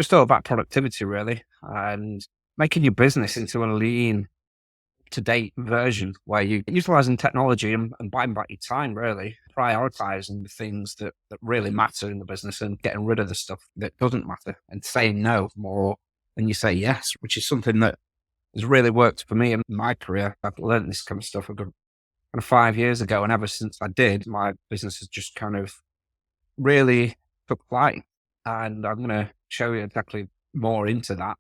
just all about productivity, really, and making your business into a lean, to date version where you're utilizing technology and buying back your time, really, prioritizing the things that really matter in the business and getting rid of the stuff that doesn't matter and saying no more than you say yes, which is something that has really worked for me in my career. I've learned this kind of stuff kind of 5 years ago. And ever since I did, my business has just kind of really took flight. And I'm going to show you exactly more into that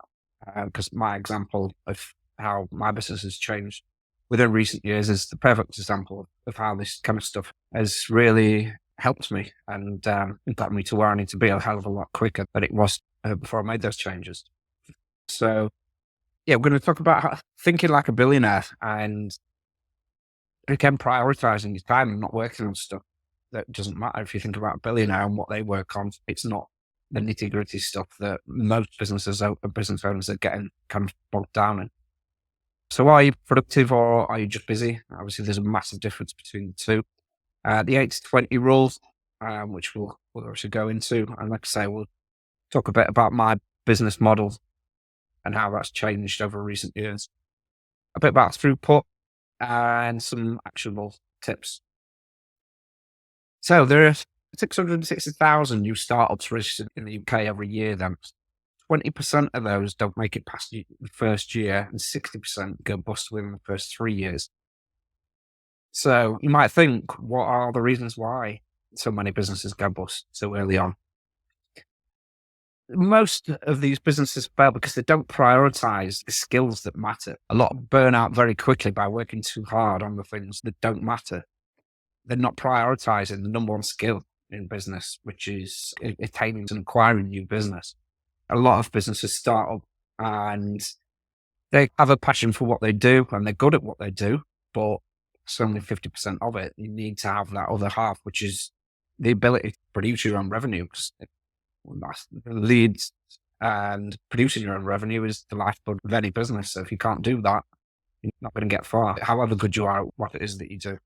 because my example of how my business has changed within recent years is the perfect example of how this kind of stuff has really helped me and got me to where I need to be a hell of a lot quicker than it was before I made those changes. So, yeah, we're going to talk about thinking like a billionaire and again, prioritizing your time and not working on stuff that doesn't matter. If you think about a billionaire and what they work on, it's not the nitty gritty stuff that most business owners are getting kind of bogged down in. So are you productive or are you just busy? Obviously, there's a massive difference between the two. The 80-20 rule, which we'll actually go into. And like I say, we'll talk a bit about my business model and how that's changed over recent years. A bit about throughput and some actionable tips. So there are 660,000 new startups registered in the UK every year. Then 20% of those don't make it past the first year and 60% go bust within the first 3 years. So you might think, what are the reasons why so many businesses go bust so early on? Most of these businesses fail because they don't prioritize the skills that matter. A lot burn out very quickly by working too hard on the things that don't matter. They're not prioritizing the number one skill in business, which is attaining and acquiring new business. A lot of businesses start up and they have a passion for what they do and they're good at what they do, but it's only 50% of it. You need to have that other half, which is the ability to produce your own revenue. Leads and producing your own revenue is the lifeblood of any business. So if you can't do that, you're not going to get far, however good you are at what it is that you do.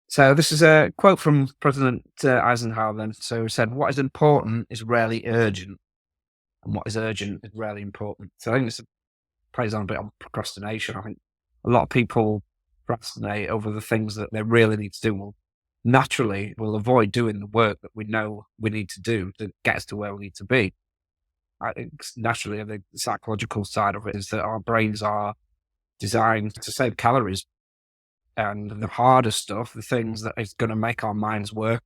So this is a quote from President Eisenhower then. So he said, what is important is rarely urgent, and what is urgent is rarely important. So I think this plays on a bit on procrastination. I think a lot of people procrastinate over the things that they really need to do. Well, naturally, we'll avoid doing the work that we know we need to do to get us to where we need to be. I think naturally, the psychological side of it is that our brains are designed to save calories. And the harder stuff, the things that is going to make our minds work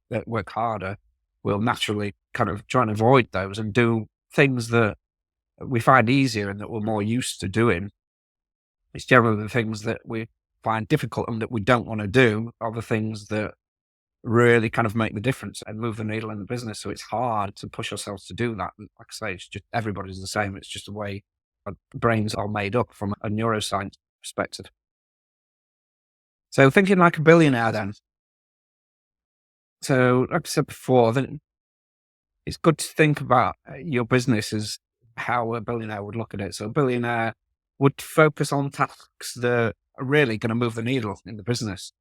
harder, we'll naturally kind of try and avoid those and do things that we find easier and that we're more used to doing. It's generally the things that we find difficult and that we don't want to do are the things that really kind of make the difference and move the needle in the business. So it's hard to push ourselves to do that. And like I say, it's just everybody's the same. It's just the way our brains are made up from a neuroscience perspective. So thinking like a billionaire then. So like I said before, then it's good to think about your business as how a billionaire would look at it. So a billionaire would focus on tasks that are really going to move the needle in the business.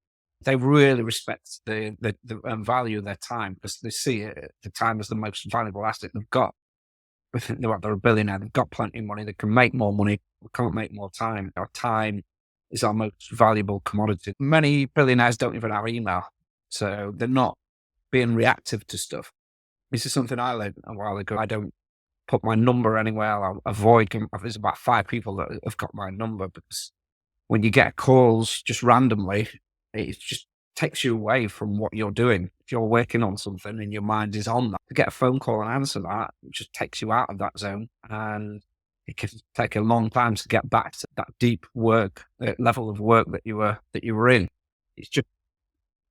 They really respect the value of their time because they see it, the time as the most valuable asset they've got. They're a billionaire, they've got plenty of money, they can make more money, we can't make more time. Our time is our most valuable commodity. Many billionaires don't even have email, so they're not being reactive to stuff. This is something I learned a while ago. I don't put my number anywhere. I'll avoid. There's about 5 people that have got my number because when you get calls just randomly, it just takes you away from what you're doing. If you're working on something and your mind is on that, to get a phone call and answer that, it just takes you out of that zone. And it can take a long time to get back to that deep work level of work that you were in. It's just,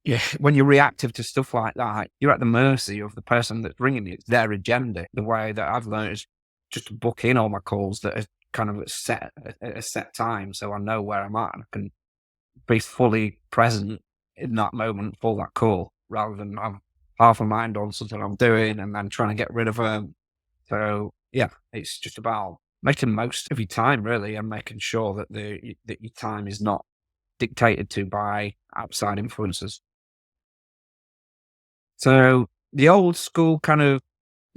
yeah, when you're reactive to stuff like that, you're at the mercy of the person that's ringing you. It's their agenda. The way that I've learned is just to book in all my calls that are kind of at a set time, so I know where I'm at and I can be fully present in that moment for that call, rather than have half a mind on something I'm doing and then trying to get rid of them. So yeah, it's just about making most of your time really, and making sure that that your time is not dictated to by outside influences. So the old school kind of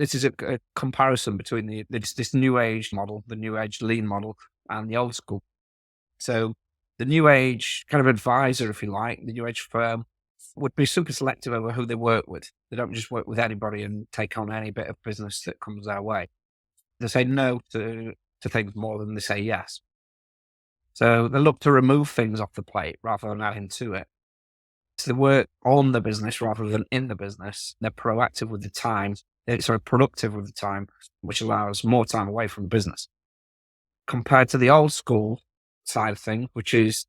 this is a comparison between this new age model, the new age lean model, and the old school. So the new age kind of advisor, if you like, the new age firm would be super selective over who they work with. They don't just work with anybody and take on any bit of business that comes their way. They say no to things more than they say yes. So they look to remove things off the plate rather than adding to it. So they work on the business rather than in the business. They're proactive with the time. They're productive with the time, which allows more time away from business. Compared to the old school side of things, which is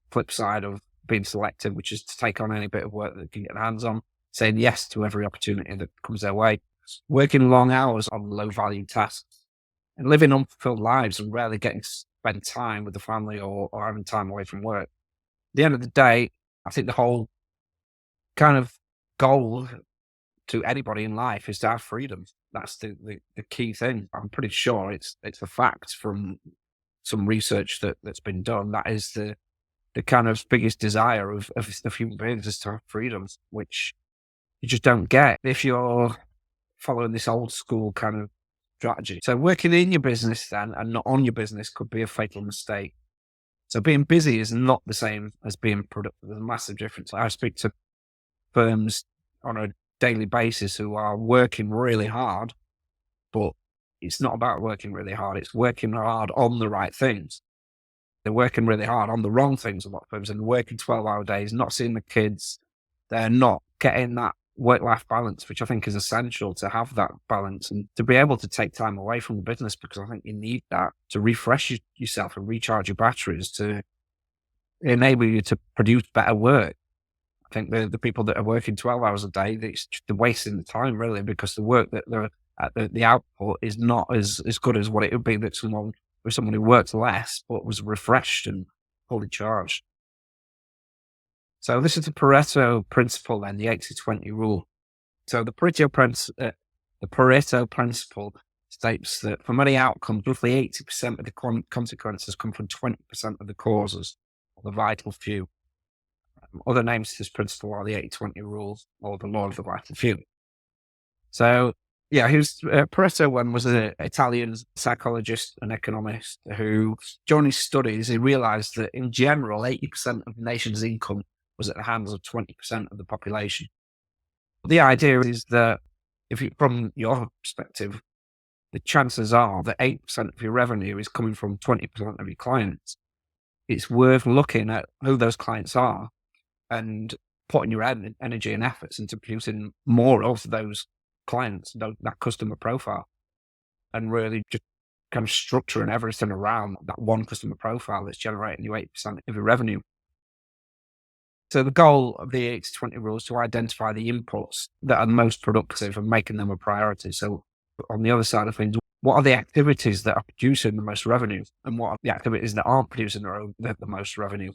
flip side of being selective, which is to take on any bit of work that they can get their hands on, saying yes to every opportunity that comes their way, working long hours on low value tasks, and living unfulfilled lives and rarely getting to spend time with the family or having time away from work. At the end of the day, I think the whole kind of goal to anybody in life is to have freedom. That's the key thing. I'm pretty sure it's a fact from some research that's been done. That is the kind of biggest desire of human beings is to have freedom, which you just don't get if you're following this old school kind of strategy. So working in your business then and not on your business could be a fatal mistake. So being busy is not the same as being productive. There's a massive difference. I speak to firms on a daily basis who are working really hard, but it's not about working really hard. It's working hard on the right things. They're working really hard on the wrong things, a lot of firms, and working 12-hour days, not seeing the kids. They're not getting that work-life balance, which I think is essential to have that balance and to be able to take time away from the business, because I think you need that to refresh yourself and recharge your batteries to enable you to produce better work. I think the people that are working 12 hours a day, it's just wasting the time really, because the work that they're at the output is not as good as what it would be that someone who worked less but was refreshed and fully charged. So this is the Pareto principle and the 80-20 rule. So the Pareto principle states that for many outcomes, roughly 80% of the consequences come from 20% of the causes, or the vital few. Other names to this principle are the 80-20 rule or the law of the vital few. So yeah, Pareto one was an Italian psychologist and economist who, during his studies, he realized that in general, 80% of the nation's income was at the hands of 20% of the population. The idea is that from your perspective, the chances are that 8% of your revenue is coming from 20% of your clients. It's worth looking at who those clients are and putting your energy and efforts into producing more of those clients, that customer profile, and really just kind of structuring everything around that one customer profile that's generating you 8% of your revenue. So the goal of the 80-20 rule is to identify the inputs that are most productive and making them a priority. So on the other side of things, what are the activities that are producing the most revenue, and what are the activities that aren't producing the most revenue?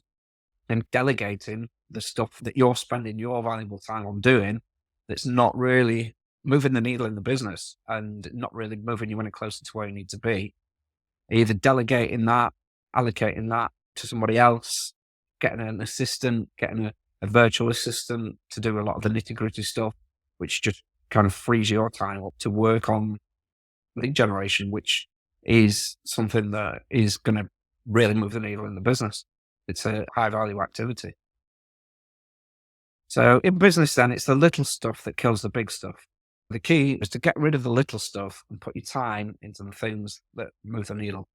And delegating the stuff that you're spending your valuable time on doing that's not really moving the needle in the business and not really moving you any closer to where you need to be. Either delegating that, allocating that to somebody else, getting an assistant, getting a virtual assistant to do a lot of the nitty-gritty stuff, which just kind of frees your time up to work on lead generation, which is something that is going to really move the needle in the business. It's a high value activity. So in business then, it's the little stuff that kills the big stuff. The key is to get rid of the little stuff and put your time into the things that move the needle.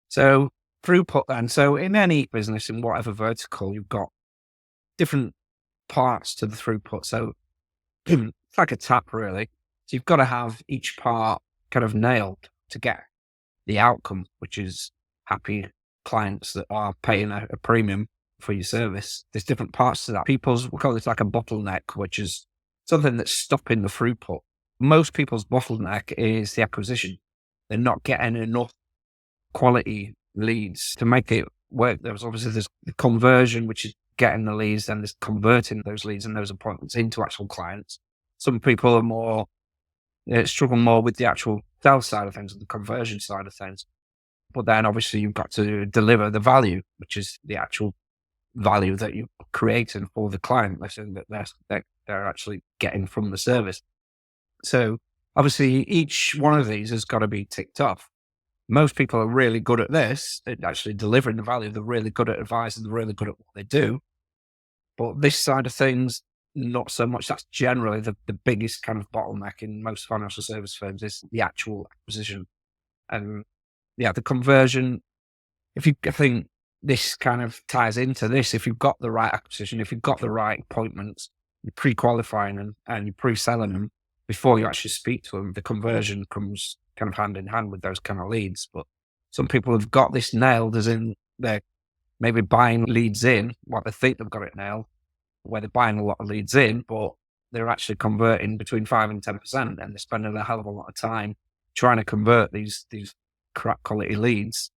So throughput then. So in any business, in whatever vertical, you've got different parts to the throughput. So it's like a tap really. So you've got to have each part kind of nailed to get the outcome, which is happy clients that are paying a premium for your service. There's different parts to that. We call this like a bottleneck, which is something that's stopping the throughput. Most people's bottleneck is the acquisition. They're not getting enough quality leads to make it work. There's the conversion, which is getting the leads, and there's converting those leads and those appointments into actual clients. Some people are more struggle more with the actual sales side of things and the conversion side of things. But then obviously you've got to deliver the value, which is the actual value that you're creating for the client, that they're actually getting from the service. So obviously each one of these has got to be ticked off. Most people are really good at this, at actually delivering the value. They're really good at advising. They're really good at what they do. But this side of things, not so much. That's generally the biggest kind of bottleneck in most financial service firms is the actual acquisition. And yeah, the conversion, I think this kind of ties into this. If you've got the right acquisition, if you've got the right appointments, you're pre-qualifying them and you're pre-selling them before you actually speak to them, the conversion comes kind of hand in hand with those kind of leads. But some people have got this nailed, as in they're maybe buying leads in, what they think they've got it nailed, where they're buying a lot of leads in, but they're actually converting between 5 and 10%, and they're spending a hell of a lot of time trying to convert these crap quality leads,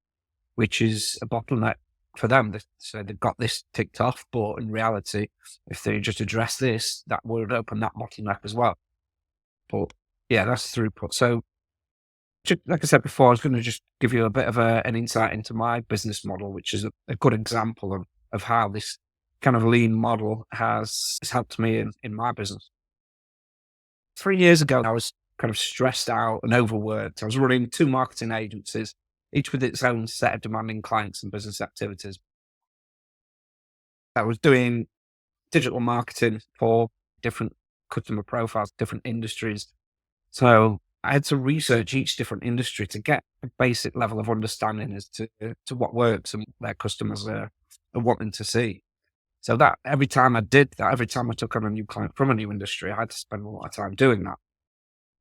which is a bottleneck for them. So they've got this ticked off, but in reality, if they just address this, that would open that bottleneck as well. But yeah, that's throughput. So like I said before, I was going to just give you a bit of an insight into my business model, which is a good example of how this kind of lean model has helped me in my business. 3 years ago, I was kind of stressed out and overworked. I was running 2 marketing agencies, each with its own set of demanding clients and business activities. I was doing digital marketing for different customer profiles, different industries. So I had to research each different industry to get a basic level of understanding as to what works and what their customers are wanting to see. So that every time I did that, every time I took on a new client from a new industry, I had to spend a lot of time doing that.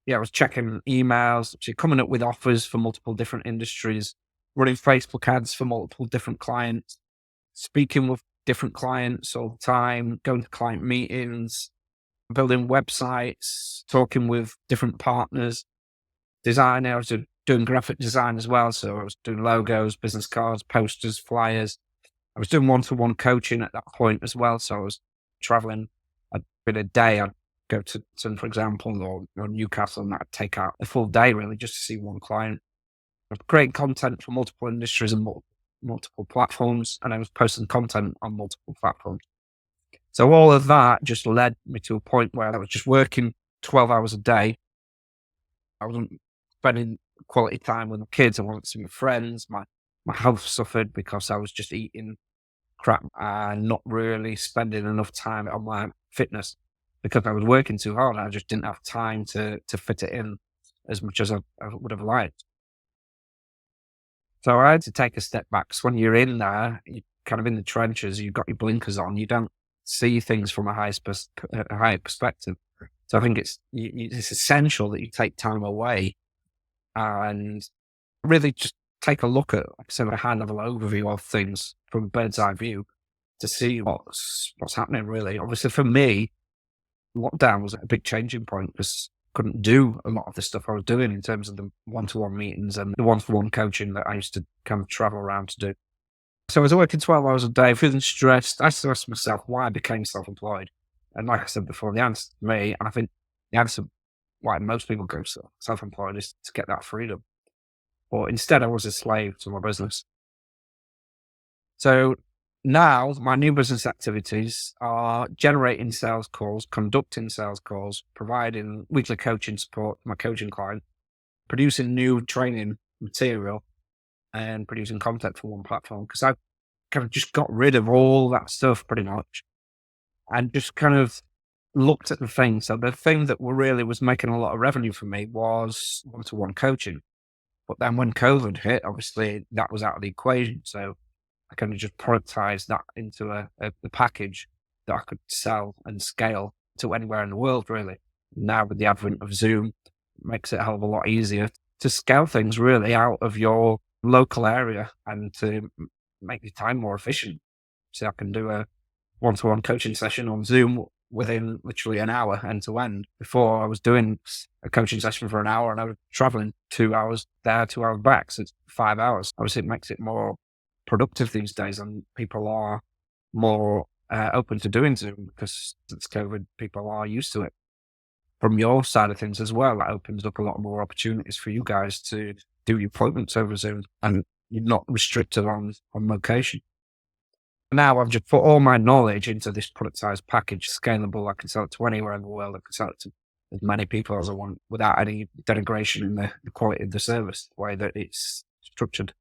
Yeah, I was checking emails, actually coming up with offers for multiple different industries, running Facebook ads for multiple different clients, speaking with different clients all the time, going to client meetings, building websites, talking with different partners, design. I was doing graphic design as well. So I was doing logos, business cards, posters, flyers. I was doing one-to-one coaching at that point as well. So I was traveling a day. I'd go to, for example, or Newcastle, and I'd take out a full day really just to see one client. I was creating content for multiple industries and multiple platforms, and I was posting content on multiple platforms. So all of that just led me to a point where I was just working 12 hours a day. I wasn't spending quality time with my kids. I wasn't seeing my friends. My health suffered because I was just eating crap and not really spending enough time on my fitness because I was working too hard. I just didn't have time to fit it in as much as I would have liked. So I had to take a step back. So when you're in there, you're kind of in the trenches, you've got your blinkers on, you don't see things from a higher perspective. So I think it's essential that you take time away and really just take a look at, like I said, a high level overview of things from a bird's eye view to see what's happening really. Obviously for me, lockdown was a big changing point because I couldn't do a lot of the stuff I was doing in terms of the one-to-one meetings and the one-to-one coaching that I used to kind of travel around to do. So I was working 12 hours a day, feeling stressed. I asked myself why I became self-employed. And like I said before, the answer to me, and I think the answer why most people go self-employed is to get that freedom. But instead, I was a slave to my business. So now my new business activities are generating sales calls, conducting sales calls, providing weekly coaching support to my coaching client, producing new training material, and producing content for one platform. Because I kind of just got rid of all that stuff pretty much and just kind of looked at the thing. So the thing that really was making a lot of revenue for me was one-to-one coaching. But then when COVID hit, obviously that was out of the equation. So I kind of just productized that into a package that I could sell and scale to anywhere in the world, really. Now with the advent of Zoom, it makes it a hell of a lot easier to scale things really out of your local area and to make your time more efficient. So I can do a one-to-one coaching session on Zoom within literally an hour end to end. Before I was doing a coaching session for an hour and I was traveling 2 hours there, 2 hours back. So it's 5 hours. Obviously it makes it more productive these days and people are more open to doing Zoom because since COVID, people are used to it. From your side of things as well, that opens up a lot more opportunities for you guys to do your appointments over Zoom and you're not restricted on location. Now I've just put all my knowledge into this productized package, scalable. I can sell it to anywhere in the world. I can sell it to as many people as I want without any denigration in the quality of the service, the way that it's structured.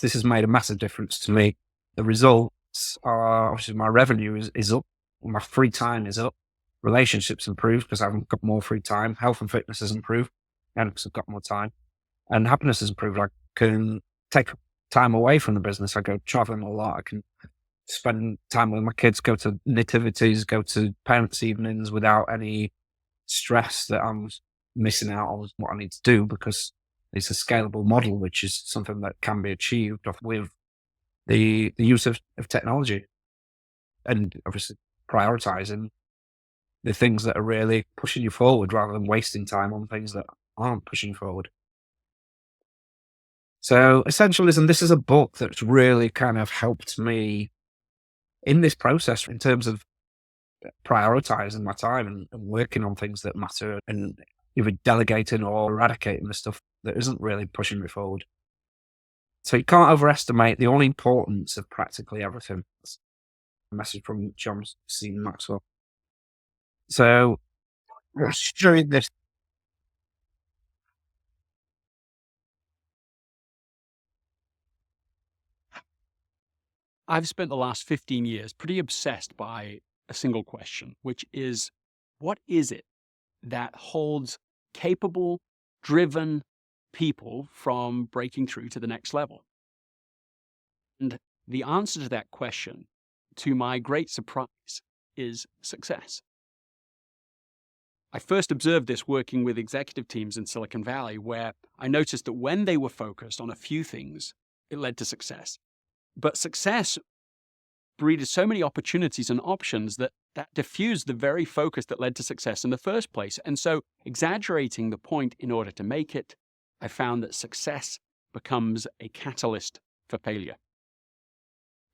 This has made a massive difference to me. The results are obviously my revenue is up, my free time is up, relationships improved because I've got more free time, health and fitness has improved, and because I've got more time, and happiness has improved. I can take time away from the business. I go traveling a lot. I can spend time with my kids, go to nativities, go to parents' evenings without any stress that I'm missing out on what I need to do, because it's a scalable model, which is something that can be achieved with the use of technology, and obviously prioritizing the things that are really pushing you forward rather than wasting time on things that aren't pushing you forward. So essentialism, this is a book that's really kind of helped me in this process in terms of prioritizing my time and working on things that matter, and either delegating or eradicating the stuff that isn't really pushing me forward. So you can't overestimate the all importance of practically everything. That's a message from John C. Maxwell. So during this, I've spent the last 15 years pretty obsessed by a single question, which is, what is it that holds capable, driven people from breaking through to the next level? And the answer to that question, to my great surprise, is success. I first observed this working with executive teams in Silicon Valley, where I noticed that when they were focused on a few things, it led to success. But success breeded so many opportunities and options that diffused the very focus that led to success in the first place. And so, exaggerating the point in order to make it, I found that success becomes a catalyst for failure,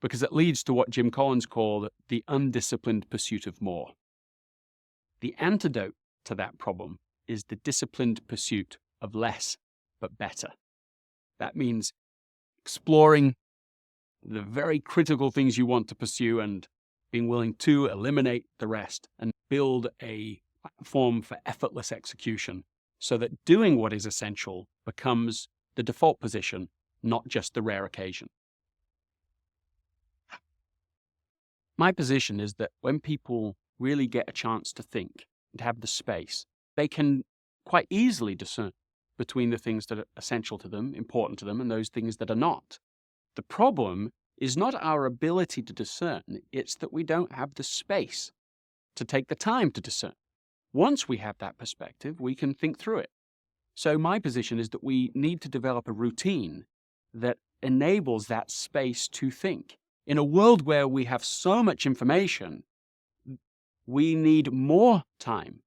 because it leads to what Jim Collins called the undisciplined pursuit of more. The antidote to that problem is the disciplined pursuit of less but better. That means exploring the very critical things you want to pursue and being willing to eliminate the rest and build a platform for effortless execution, so that doing what is essential becomes the default position, not just the rare occasion. My position is that when people really get a chance to think and have the space, they can quite easily discern between the things that are essential to them, important to them, and those things that are not. The problem is not our ability to discern, it's that we don't have the space to take the time to discern. Once we have that perspective, we can think through it. So my position is that we need to develop a routine that enables that space to think. In a world where we have so much information, we need more time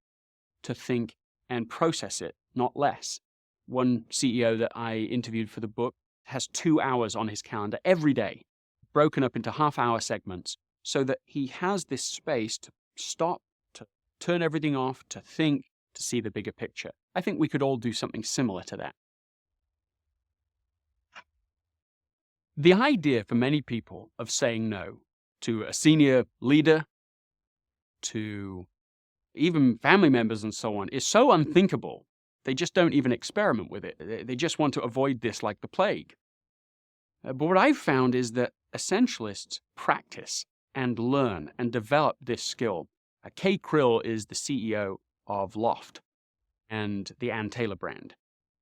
to think and process it, not less. One CEO that I interviewed for the book has 2 hours on his calendar every day, broken up into half-hour segments, so that he has this space to stop, to turn everything off, to think, to see the bigger picture. I think we could all do something similar to that. The idea for many people of saying no to a senior leader, to even family members and so on, is so unthinkable. They just don't even experiment with it. They just want to avoid this like the plague. But what I've found is that essentialists practice and learn and develop this skill. Kay Krill is the CEO of Loft and the Ann Taylor brand.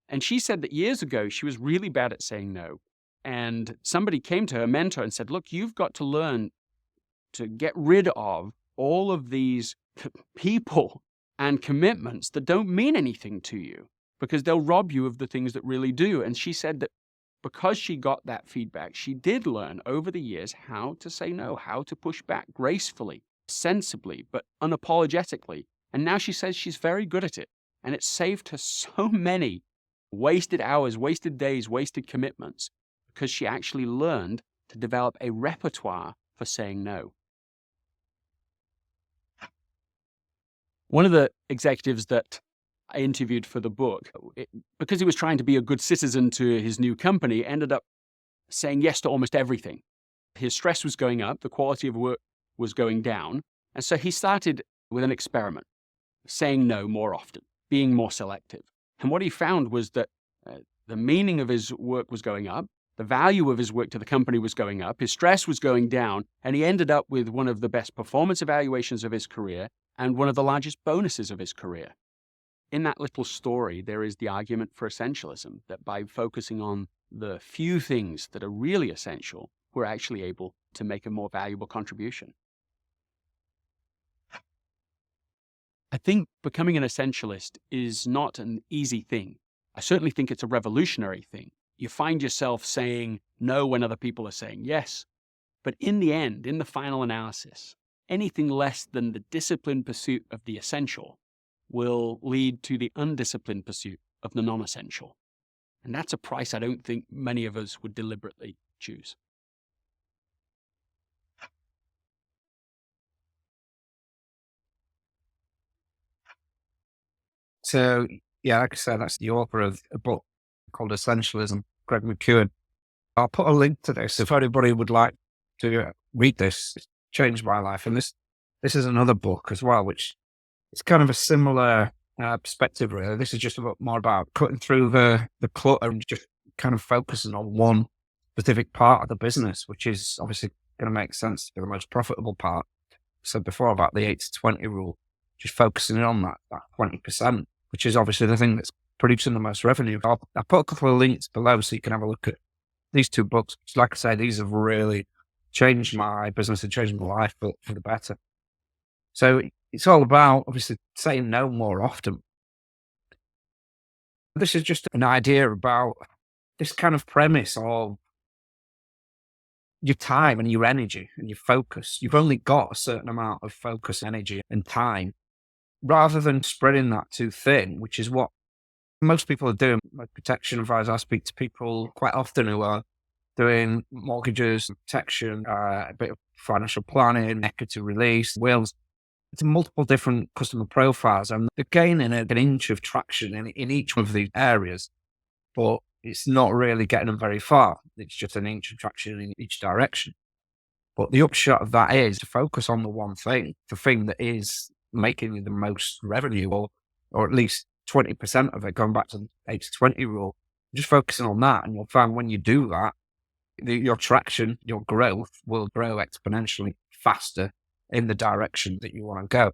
And she said that years ago, she was really bad at saying no. And somebody came to her mentor and said, look, you've got to learn to get rid of all of these people and commitments that don't mean anything to you, because they'll rob you of the things that really do. And she said that because she got that feedback, she did learn over the years how to say no, how to push back gracefully, sensibly, but unapologetically. And now she says she's very good at it. And it saved her so many wasted hours, wasted days, wasted commitments, because she actually learned to develop a repertoire for saying no. One of the executives that I interviewed for the book, because he was trying to be a good citizen to his new company, ended up saying yes to almost everything. His stress was going up, the quality of work was going down, and so he started with an experiment. saying no more often, being more selective. And what he found was that the meaning of his work was going up, the value of his work to the company was going up, his stress was going down, and he ended up with one of the best performance evaluations of his career and one of the largest bonuses of his career. In that little story, there is the argument for essentialism, that by focusing on the few things that are really essential, we're actually able to make a more valuable contribution. I think becoming an essentialist is not an easy thing. I certainly think it's a revolutionary thing. You find yourself saying no when other people are saying yes. But in the end, in the final analysis, anything less than the disciplined pursuit of the essential will lead to the undisciplined pursuit of the non-essential. And that's a price I don't think many of us would deliberately choose. So, yeah, like I said, that's the author of a book called Essentialism, Greg McKeown. I'll put a link to this if anybody would like to read this. It's changed my life. And this is another book as well, which is kind of a similar perspective, really. This is just more about cutting through the clutter and just kind of focusing on one specific part of the business, which is obviously going to make sense to be the most profitable part. I said before about the 80-20 rule, just focusing on that 20%, which is obviously the thing that's producing the most revenue. I'll put a couple of links below so you can have a look at these two books. Like I say, these have really changed my business and changed my life for the better. So it's all about obviously saying no more often. This is just an idea about this kind of premise of your time and your energy and your focus. You've only got a certain amount of focus, energy, and time, rather than spreading that too thin, which is what most people are doing. Like protection advisors, I speak to people quite often who are doing mortgages, protection, a bit of financial planning, equity release, wills. It's multiple different customer profiles, and they're gaining an inch of traction in each of these areas, but it's not really getting them very far. It's just an inch of traction in each direction. But the upshot of that is to focus on the one thing, the thing that is making you the most revenue, or at least 20% of it, going back to the 80-20 rule. Just focusing on that, and you'll find when you do that, your traction, your growth will grow exponentially faster in the direction that you want to go.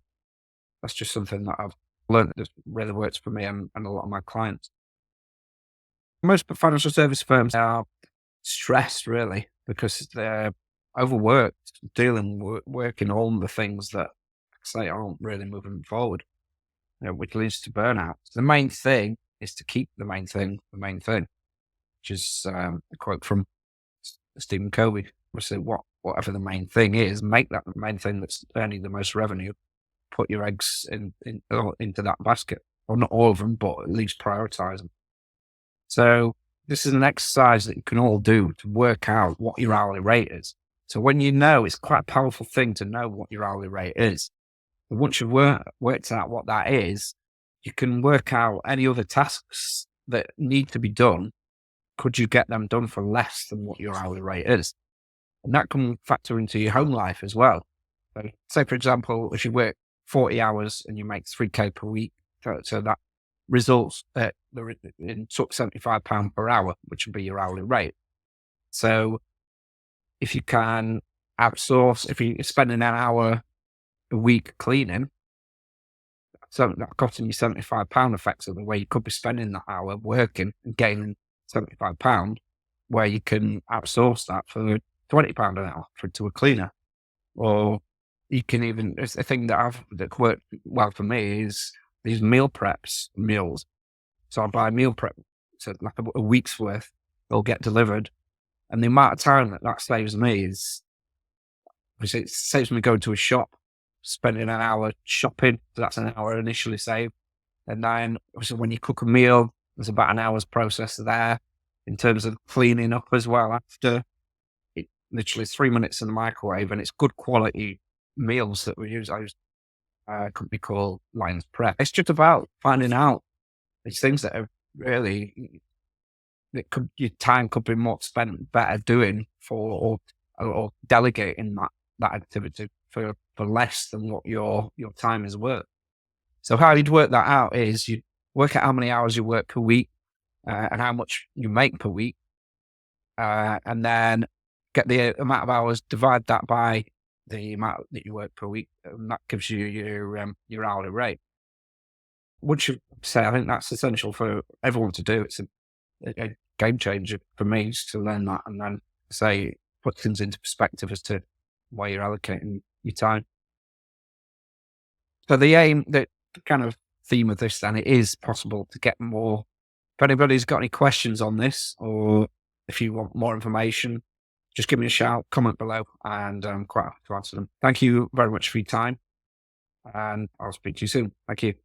That's just something that I've learned that really works for me and a lot of my clients. Most financial service firms are stressed, really, because they're overworked, working on the things that, say, aren't really moving forward, which leads to burnout. The main thing is to keep the main thing, which is a quote from Stephen Covey. Obviously, whatever the main thing is, make that the main thing that's earning the most revenue. Put your eggs into that basket, or not all of them, but at least prioritize them. So this is an exercise that you can all do to work out what your hourly rate is. So when you know, it's quite a powerful thing to know what your hourly rate is. But once you've worked out what that is, you can work out any other tasks that need to be done. Could you get them done for less than what your hourly rate is? And that can factor into your home life as well. So say, for example, if you work 40 hours and you make 3K per week, so that results in £75 per hour, which would be your hourly rate. So if you can outsource, if you're spending an hour a week cleaning, so that costing you £75 effectively, where you could be spending that hour working and gaining £75, where you can outsource that for £20 an hour to a cleaner. Or you can even, it's a thing that worked well for me is these meal preps meals. So I buy meal prep, so like a week's worth, they'll get delivered. And the amount of time that saves me is, it saves me going to a shop, spending an hour shopping. So that's an hour initially saved. And then obviously when you cook a meal, there's about an hour's process there in terms of cleaning up as well after. It literally 3 minutes in the microwave, and it's good quality meals that we use. I use a company called Lions Prep. It's just about finding out these things that are really, your time could be more spent better doing or delegating that activity for less than what your time is worth. So how you'd work that out is you work out how many hours you work per week and how much you make per week, and then get the amount of hours, divide that by the amount that you work per week, and that gives you your hourly rate. Once you say, I think that's essential for everyone to do. It's a game changer for me is to learn that, and then say put things into perspective as to why you're allocating your time. So the kind of theme of this, then, it is possible to get more. If anybody's got any questions on this, or if you want more information, just give me a shout, comment below, and I'm quite happy to answer them. Thank you very much for your time, and I'll speak to you soon. Thank you.